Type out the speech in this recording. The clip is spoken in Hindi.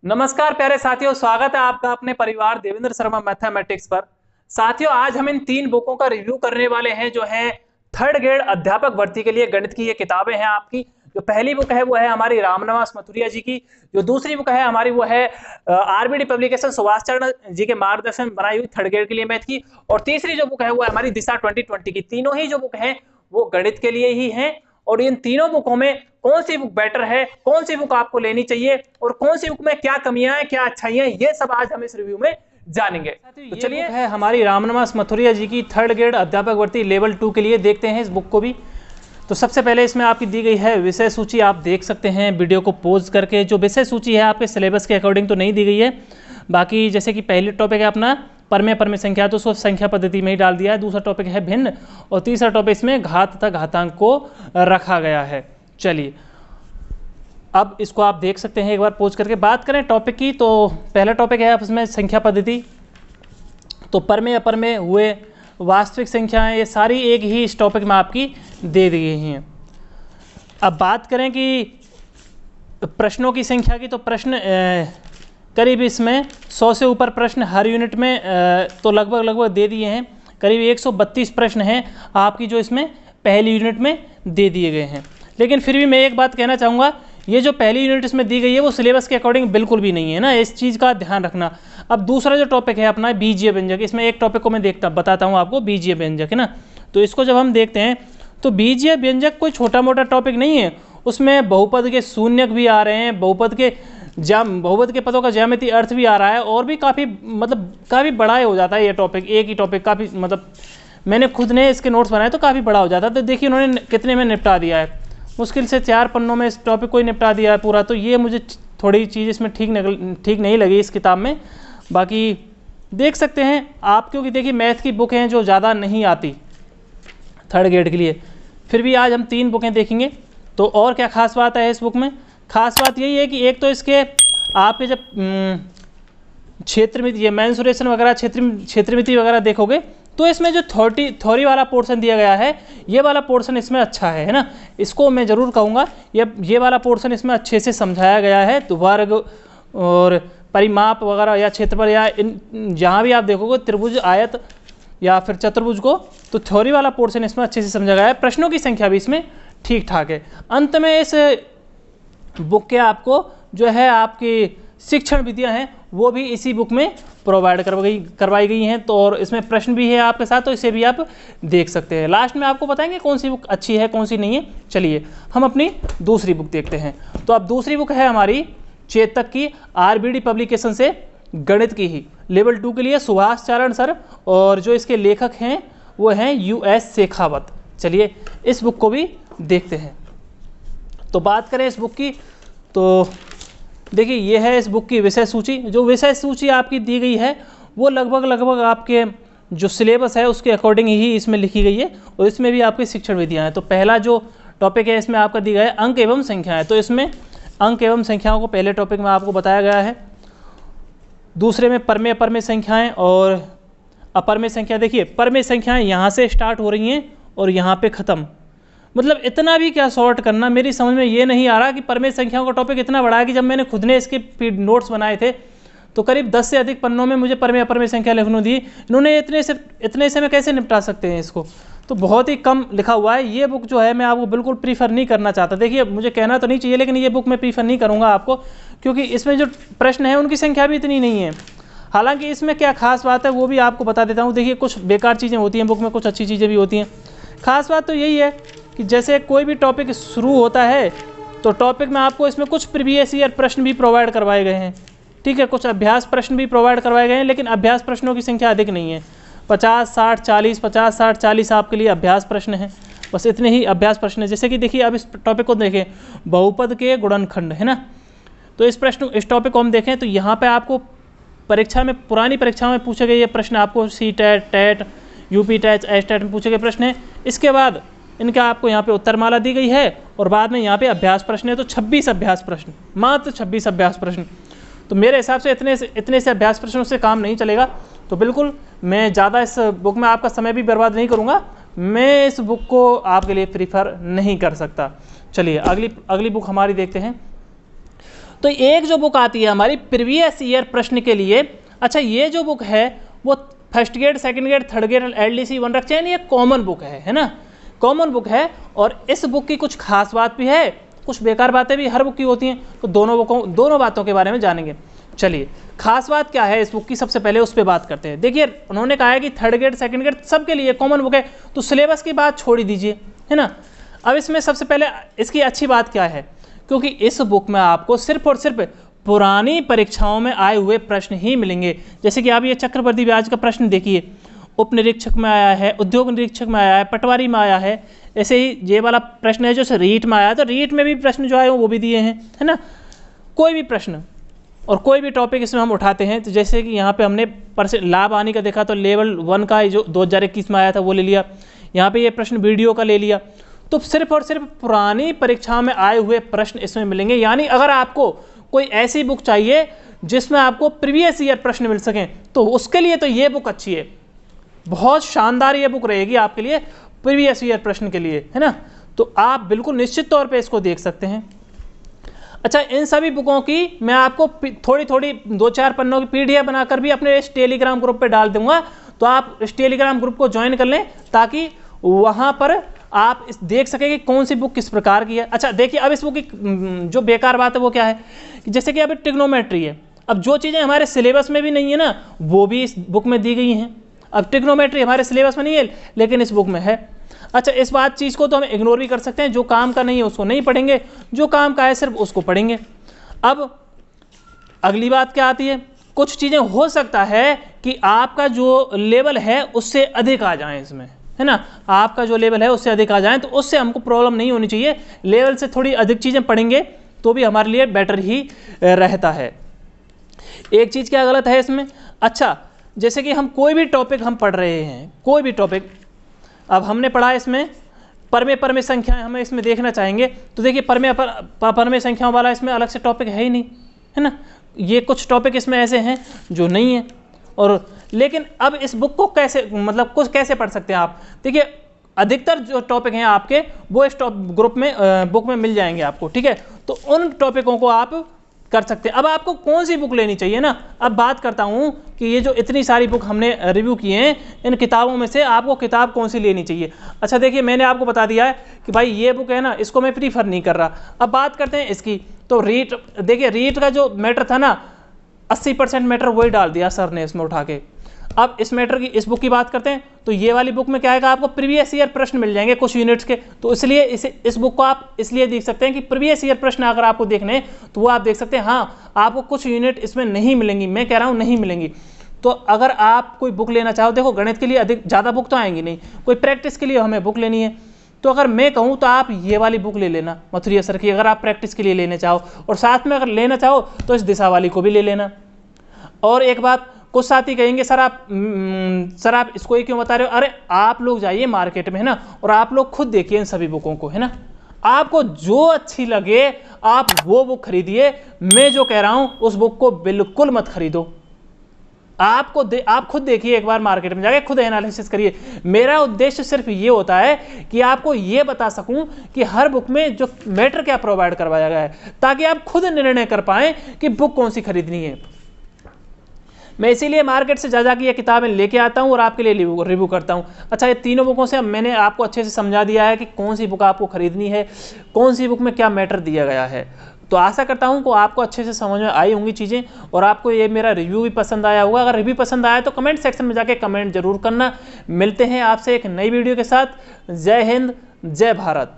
नमस्कार प्यारे साथियों, स्वागत है आपका अपने परिवार देवेंद्र शर्मा मैथमेटिक्स पर। साथियों, आज हम इन 3 बुकों का रिव्यू करने वाले हैं जो है थर्ड ग्रेड अध्यापक भर्ती के लिए गणित की ये किताबें हैं आपकी। जो पहली बुक है वो है हमारी रामनिवास मथुरिया जी की। जो दूसरी बुक है हमारी वो है आरबीडी पब्लिकेशन सुभाष चरण जी के मार्गदर्शन बनाई हुई थर्ड ग्रेड के लिए मैथ की। और तीसरी जो बुक है वो है हमारी दिशा 2020 की। तीनों ही जो बुक है वो गणित के लिए ही है। और इन तीनों बुकों में कौन सी बुक बेटर है, कौन सी बुक आपको लेनी चाहिए और कौन सी बुक में क्या कमियां हैं, क्या अच्छाइयां हैं, ये सब आज हम इस रिव्यू में जानेंगे। तो चलिए, है हमारी रामनिवास मथुरिया जी की थर्ड ग्रेड अध्यापक भर्ती लेवल 2 के लिए देखते हैं इस बुक को भी। तो सबसे पहले इसमें आपकी दी गई है विषय सूची। आप देख सकते हैं वीडियो को पॉज करके। जो विषय सूची है आपके सिलेबस के अकॉर्डिंग तो नहीं दी गई है। बाकी जैसे कि पहले टॉपिक है अपना परमेय संख्या, तो उसको संख्या पद्धति में ही डाल दिया है। दूसरा टॉपिक है भिन्न और तीसरा टॉपिक इसमें घात तथा घातांक को रखा गया है। चलिए, अब इसको आप देख सकते हैं एक बार पॉज करके। बात करें टॉपिक की, तो पहला टॉपिक है उसमें संख्या पद्धति। तो परमेय अपरमेय हुए, वास्तविक संख्याएं, ये सारी एक ही इस टॉपिक में आपकी दे दी गई हैं। अब बात करें कि प्रश्नों की संख्या की, तो प्रश्न करीब इसमें 100 से ऊपर प्रश्न हर यूनिट में तो लगभग दे दिए हैं। करीब 132 प्रश्न हैं आपकी जो इसमें पहली यूनिट में दे दिए गए हैं। लेकिन फिर भी मैं एक बात कहना चाहूँगा, ये जो पहली यूनिट इसमें दी गई है वो सिलेबस के अकॉर्डिंग बिल्कुल भी नहीं है ना, इस चीज़ का ध्यान रखना। अब दूसरा जो टॉपिक है अपना बीजीय व्यंजक, इसमें एक टॉपिक को मैं बताता हूँ आपको, बीजीय व्यंजक है ना। तो इसको जब हम देखते हैं तो बीजीय व्यंजक कोई छोटा मोटा टॉपिक नहीं है। उसमें बहुपद के शून्यक भी आ रहे हैं, बहुपद के पदों का ज्यामितीय अर्थ भी आ रहा है, और भी काफ़ी काफ़ी बड़ा हो जाता है ये टॉपिक। एक ही टॉपिक काफ़ी मैंने खुद ने इसके नोट्स बनाए तो काफ़ी बड़ा हो जाता है। तो देखिए उन्होंने कितने में निपटा दिया है, मुश्किल से 4 पन्नों में इस टॉपिक को ही निपटा दिया है पूरा। तो ये मुझे थोड़ी चीज़ इसमें ठीक नहीं लगी इस किताब में। बाकी देख सकते हैं आप, क्योंकि देखिए मैथ की बुक हैं जो ज़्यादा नहीं आती थर्ड ग्रेड के लिए। फिर भी आज हम 3 बुकें देखेंगे। तो और क्या खास बात है इस बुक में? खास बात यही है कि एक तो इसके आपके जब क्षेत्रमिति, ये मेंसुरेशन वगैरह, क्षेत्रमिति वगैरह देखोगे तो इसमें जो थ्योरी वाला पोर्शन दिया गया है, ये वाला पोर्शन इसमें अच्छा है ना। इसको मैं ज़रूर कहूँगा, ये वाला पोर्शन इसमें अच्छे से समझाया गया है। तो वर्ग और परिमाप वगैरह या क्षेत्रफल या जहाँ भी आप देखोगे त्रिभुज, आयत या फिर चतुर्भुज को, तो थ्योरी वाला पोर्शन इसमें अच्छे से समझा गया है। प्रश्नों की संख्या भी इसमें ठीक ठाक है। अंत में इस बुक के आपको जो है आपकी शिक्षण विधियाँ हैं वो भी इसी बुक में प्रोवाइड करवाई गई हैं। तो और इसमें प्रश्न भी है आपके साथ, तो इसे भी आप देख सकते हैं। लास्ट में आपको बताएंगे कौन सी बुक अच्छी है कौन सी नहीं है। चलिए हम अपनी दूसरी बुक देखते हैं। तो अब दूसरी बुक है हमारी चेतक की, आरबीडी पब्लिकेशन से गणित की ही, लेवल 2 के लिए सुभाष चरण सर, और जो इसके लेखक हैं वो हैं US शेखावत। चलिए इस बुक को भी देखते हैं। तो बात करें इस बुक की, तो देखिए ये है इस बुक की विषय सूची। जो विषय सूची आपकी दी गई है वो लगभग आपके जो सिलेबस है उसके अकॉर्डिंग ही इसमें लिखी गई है, और इसमें भी आपकी शिक्षण विधियाँ हैं। तो पहला जो टॉपिक है इसमें आपका दी गया है अंक एवं संख्याएँ। तो इसमें अंक एवं संख्याओं को पहले टॉपिक में आपको बताया गया है। दूसरे में परमेय अपरमेय संख्याएँ और अपरमेय संख्या। देखिए परमेय संख्याएँ यहाँ से स्टार्ट हो रही हैं और यहाँ पे ख़त्म। इतना भी क्या शॉर्ट करना, मेरी समझ में ये नहीं आ रहा कि परमेय संख्याओं का टॉपिक इतना बड़ा है कि जब मैंने खुद ने इसके नोट्स बनाए थे तो करीब 10 से अधिक पन्नों में मुझे परमेय अपरमेय संख्या लिखने दी। इन्होंने इतने से में कैसे निपटा सकते हैं इसको? तो बहुत ही कम लिखा हुआ है। ये बुक जो है मैं आपको बिल्कुल प्रीफर नहीं करना चाहता। देखिए मुझे कहना तो नहीं चाहिए, लेकिन ये बुक मैं प्रीफर नहीं करूँगा आपको, क्योंकि इसमें जो प्रश्न है उनकी संख्या भी इतनी नहीं है। हालांकि इसमें क्या खास बात है वो भी आपको बता देता हूँ। देखिए कुछ बेकार चीज़ें होती हैं बुक में, कुछ अच्छी चीज़ें भी होती हैं। खास बात तो यही है कि जैसे कोई भी टॉपिक शुरू होता है तो टॉपिक में आपको इसमें कुछ प्रीवियस ईयर प्रश्न भी प्रोवाइड करवाए गए हैं, ठीक है, कुछ अभ्यास प्रश्न भी प्रोवाइड करवाए गए हैं, लेकिन अभ्यास प्रश्नों की संख्या अधिक नहीं है। 50, 60, 40, 50, 60, 40 आपके लिए अभ्यास प्रश्न हैं, बस इतने ही अभ्यास प्रश्न है। जैसे कि देखिए अब इस टॉपिक को देखें, बहुपद के गुणनखंड है ना। तो इस टॉपिक को हम देखें तो यहाँ पर आपको परीक्षा में, पुरानी परीक्षाओं में पूछे गए ये प्रश्न आपको CTET, TET, UP TET, STET में पूछे गए प्रश्न हैं। इसके बाद इनका आपको यहाँ पे उत्तरमाला दी गई है और बाद में यहाँ पे अभ्यास प्रश्न है। तो 26 अभ्यास प्रश्न, मात्र 26 अभ्यास प्रश्न। तो मेरे हिसाब से इतने से अभ्यास प्रश्नों से काम नहीं चलेगा। तो बिल्कुल मैं ज़्यादा इस बुक में आपका समय भी बर्बाद नहीं करूँगा। मैं इस बुक को आपके लिए प्रीफर नहीं कर सकता। चलिए अगली बुक हमारी देखते हैं। तो एक जो बुक आती है हमारी प्रीवियस ईयर प्रश्न के लिए, अच्छा ये जो बुक है वो first grade, second grade, third grade, LDC 1 रख चाहिए, ये कॉमन बुक है ना, कॉमन बुक है। और इस बुक की कुछ खास बात भी है, कुछ बेकार बातें भी हर बुक की होती हैं, तो दोनों बातों के बारे में जानेंगे। चलिए खास बात क्या है इस बुक की, सबसे पहले उस पर बात करते हैं। देखिए उन्होंने कहा है कि थर्ड ग्रेड, सेकंड ग्रेड सबके लिए कॉमन बुक है, तो सिलेबस की बात छोड़ ही दीजिए, है ना। अब इसमें सबसे पहले इसकी अच्छी बात क्या है, क्योंकि इस बुक में आपको सिर्फ और सिर्फ पुरानी परीक्षाओं में आए हुए प्रश्न ही मिलेंगे। जैसे कि आप ये चक्रवर्ती ब्याज का प्रश्न देखिए, उप निरीक्षक में आया है, उद्योग निरीक्षक में आया है, पटवारी में आया है। ऐसे ही ये वाला प्रश्न है जो रीट में आया है, तो रीट में भी प्रश्न जो आए वो भी दिए हैं, है ना। कोई भी प्रश्न और कोई भी टॉपिक इसमें हम उठाते हैं, तो जैसे कि यहाँ पे हमने लाभ हानि का देखा, तो लेवल 1 का जो 2021 में आया था वो ले लिया। यहाँ पे ये प्रश्न वीडियो का ले लिया। तो सिर्फ और सिर्फ पुरानी परीक्षाओं में आए हुए प्रश्न इसमें मिलेंगे। यानी अगर आपको कोई ऐसी बुक चाहिए जिसमें आपको प्रीवियस ईयर प्रश्न मिल सकें, तो उसके लिए तो ये बुक अच्छी है, बहुत शानदार ये बुक रहेगी आपके लिए प्रीवियस ईयर प्रश्न के लिए, है ना। तो आप बिल्कुल निश्चित तौर पे इसको देख सकते हैं। अच्छा, इन सभी बुकों की मैं आपको थोड़ी थोड़ी 2-4 पन्नों की PDF बनाकर भी अपने इस टेलीग्राम ग्रुप पे डाल दूंगा, तो आप इस टेलीग्राम ग्रुप को ज्वाइन कर लें, ताकि वहाँ पर आप देख सकें कि कौन सी बुक किस प्रकार की है। अच्छा देखिए, अब इस बुक की जो बेकार बात है वो क्या है, कि जैसे कि अब ट्रिग्नोमेट्री है, अब जो चीज़ें हमारे सिलेबस में भी नहीं है ना, वो भी इस बुक में दी गई हैं। अब ट्रिग्नोमेट्री हमारे सिलेबस में नहीं है, लेकिन इस बुक में है। अच्छा, इस बात चीज़ को तो हम इग्नोर भी कर सकते हैं, जो काम का नहीं है उसको नहीं पढ़ेंगे, जो काम का है सिर्फ उसको पढ़ेंगे। अब अगली बात क्या आती है, कुछ चीज़ें हो सकता है कि आपका जो लेवल है उससे अधिक आ जाए इसमें, है ना। आपका जो लेवल है उससे अधिक आ जाए, तो उससे हमको प्रॉब्लम नहीं होनी चाहिए। लेवल से थोड़ी अधिक चीज़ें पढ़ेंगे तो भी हमारे लिए बेटर ही रहता है। एक चीज़ क्या गलत है इसमें, अच्छा जैसे कि हम कोई भी टॉपिक हम पढ़ रहे हैं, कोई भी टॉपिक, अब हमने पढ़ा इसमें परमे संख्याएं, हमें इसमें देखना चाहेंगे, तो देखिए परमे संख्याओं वाला इसमें अलग से टॉपिक है ही नहीं, है ना। ये कुछ टॉपिक इसमें ऐसे हैं जो नहीं है। और लेकिन अब इस बुक को कैसे, मतलब कुछ कैसे पढ़ सकते हैं आप, देखिए अधिकतर जो टॉपिक हैं आपके वो इस ग्रुप में बुक में मिल जाएंगे आपको, ठीक है। तो उन टॉपिकों को आप कर सकते हैं। अब आपको कौन सी बुक लेनी चाहिए ना, अब बात करता हूं कि ये जो इतनी सारी बुक हमने रिव्यू किए हैं, इन किताबों में से आपको किताब कौन सी लेनी चाहिए। अच्छा देखिए, मैंने आपको बता दिया है कि भाई ये बुक है ना, इसको मैं प्रीफर नहीं कर रहा। अब बात करते हैं इसकी, तो रीट, देखिए रीट का जो मैटर था ना, 80% मैटर वही डाल दिया सर ने इसमें उठा के। अब इस मैटर की, इस बुक की बात करते हैं, तो ये वाली बुक में क्या है, आपको प्रीवियस ईयर प्रश्न मिल जाएंगे कुछ यूनिट्स के, तो इसलिए इस बुक को आप इसलिए देख सकते हैं कि प्रीवियस ईयर प्रश्न अगर आपको देखने हैं तो वो आप देख सकते हैं। हाँ, आपको कुछ यूनिट इसमें नहीं मिलेंगी, मैं कह रहा हूँ नहीं मिलेंगी। तो अगर आप कोई बुक लेना चाहो, देखो गणित के लिए अधिक ज़्यादा बुक तो आएंगी नहीं, कोई प्रैक्टिस के लिए हमें बुक लेनी है, तो अगर मैं कहूँ तो आप ये वाली बुक ले लेना मथुरिया सर की, अगर आप प्रैक्टिस के लिए लेने चाहो, और साथ में अगर लेना चाहो तो इस दिशा वाली को भी ले लेना। और एक बात, कुछ साथी कहेंगे सर आप इसको ही क्यों बता रहे हो, अरे आप लोग जाइए मार्केट में, है ना, और आप लोग खुद देखिए इन सभी बुकों को, है ना। आपको जो अच्छी लगे आप वो बुक खरीदिए, मैं जो कह रहा हूं उस बुक को बिल्कुल मत खरीदो। आप खुद देखिए एक बार मार्केट में जाके, खुद एनालिसिस करिए। मेरा उद्देश्य सिर्फ ये होता है कि आपको ये बता सकूं कि हर बुक में जो मैटर क्या प्रोवाइड करवाया गया है, ताकि आप खुद निर्णय कर पाएं कि बुक कौन सी खरीदनी है। मैं इसीलिए मार्केट से जा जाके ये किताबें लेके आता हूँ और आपके लिए रिव्यू करता हूँ। अच्छा, ये तीनों बुकों से मैंने आपको अच्छे से समझा दिया है कि कौन सी बुक आपको खरीदनी है, कौन सी बुक में क्या मैटर दिया गया है। तो आशा करता हूँ कि आपको अच्छे से समझ में आई होंगी चीज़ें, और आपको ये मेरा रिव्यू भी पसंद आया होगा। अगर रिव्यू पसंद आया तो कमेंट सेक्शन में जाके कमेंट जरूर करना। मिलते हैं आपसे एक नई वीडियो के साथ। जय हिंद, जय भारत।